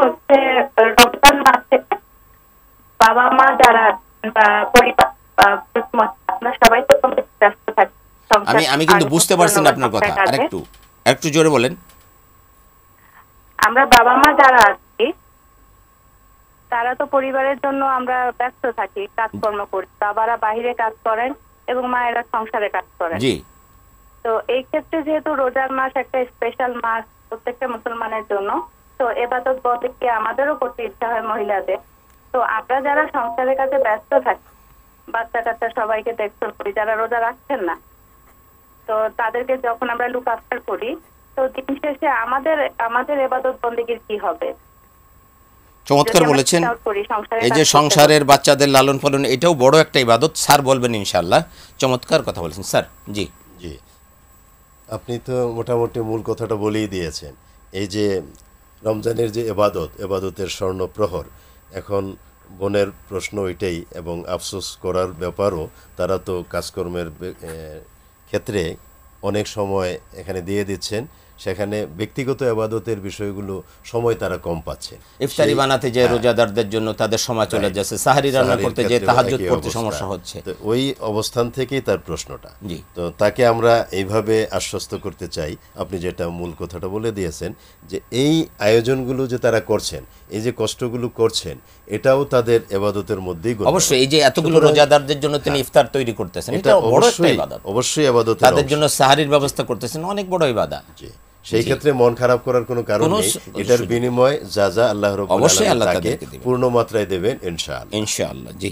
হচ্ছে রমজান মাসে বাবা মা যারা বা পরিবার আমরা সবাই তো কম বেশি ব্যস্ত থাকি। আমি কিন্তু বুঝতে পারছি না আপনার কথা, আরেকটু জোরে বলেন। আমরা বাবা মা যারা আছি তারা তো পরিবারের জন্য আমরা ব্যস্ত থাকি, কাজকর্ম করি, বাবারা বাইরে কাজ করেন এবং মায়েরা সংসারে কাজ করেন। জি। তো এই ক্ষেত্রে যেহেতু রোজার মাস একটা স্পেশাল মাস প্রত্যেকটা মুসলমানের জন্য, তো ইবাদত বন্দেগী আমাদেরও করতে ইচ্ছা হয় মহিলাদের। তো আমরা যারা সংসারের কাজে ব্যস্ত থাকি, বাচ্চা কাচ্চা সবাইকে দেখভাল করি, যারা রোজা রাখছেন না, তো তাদেরকে যখন আমরা লুক আফটার করি, তো দিন শেষে আমাদের ইবাদত বন্দেগীর কি হবে? চমৎকার বলেছেন। এই যে সংসারের বাচ্চাদের লালন পালন, এটাও বড় একটা ইবাদত। স্যার বলবেন ইনশাআল্লাহ। চমৎকার কথা বলেছেন স্যার। জি জি, আপনি তো মোটামুটি মূল কথাটা বলেই দিয়েছেন। এই যে রমজানের যে এবাদতের স্বর্ণ প্রহর, এখন বোনের প্রশ্ন ওইটাই, এবং আফসোস করার ব্যাপারও, তারা তো কাজকর্মের ক্ষেত্রে অনেক সময় এখানে দিয়ে দিচ্ছেন, সেখানে ব্যক্তিগত ইবাদতের বিষয়গুলো সময় তারা কম পাচ্ছে। ইফতারি বানাতে যে রোজাদারদের জন্য তাদের সময় চলে যাচ্ছে, সাহারি রান্না করতে যে তাহাজ্জুদ পড়তে সমস্যা হচ্ছে, তো ওই অবস্থান থেকেই তার প্রশ্নটা। তো তাকে আমরা এইভাবে আশ্বস্ত করতে চাই, আপনি যেটা মূল কথাটা বলে দিয়েছেন, যে এই আয়োজনগুলো যে তারা করছেন, এই যে কষ্টগুলো করছেন, এটাও তাদের ইবাদতের মধ্যেই গণ্য। অবশ্যই এই যে এতগুলো রোজাদারদের জন্য তিনি ইফতার তৈরি করতেছেন, এটা বড় একটা ইবাদত। অবশ্যই ইবাদত। তাদের জন্য সাহারির ব্যবস্থা করতেছেন, অনেক বড় ইবাদত। জি, সেই ক্ষেত্রে মন খারাপ করার কোনো কারণ নেই। এটার বিনিময় যা আল্লাহ রাব্বুল আলামিন তাকে পূর্ণ মাত্রায় দেবেন ইনশাআল্লাহ। ইনশাআল্লাহ। জি।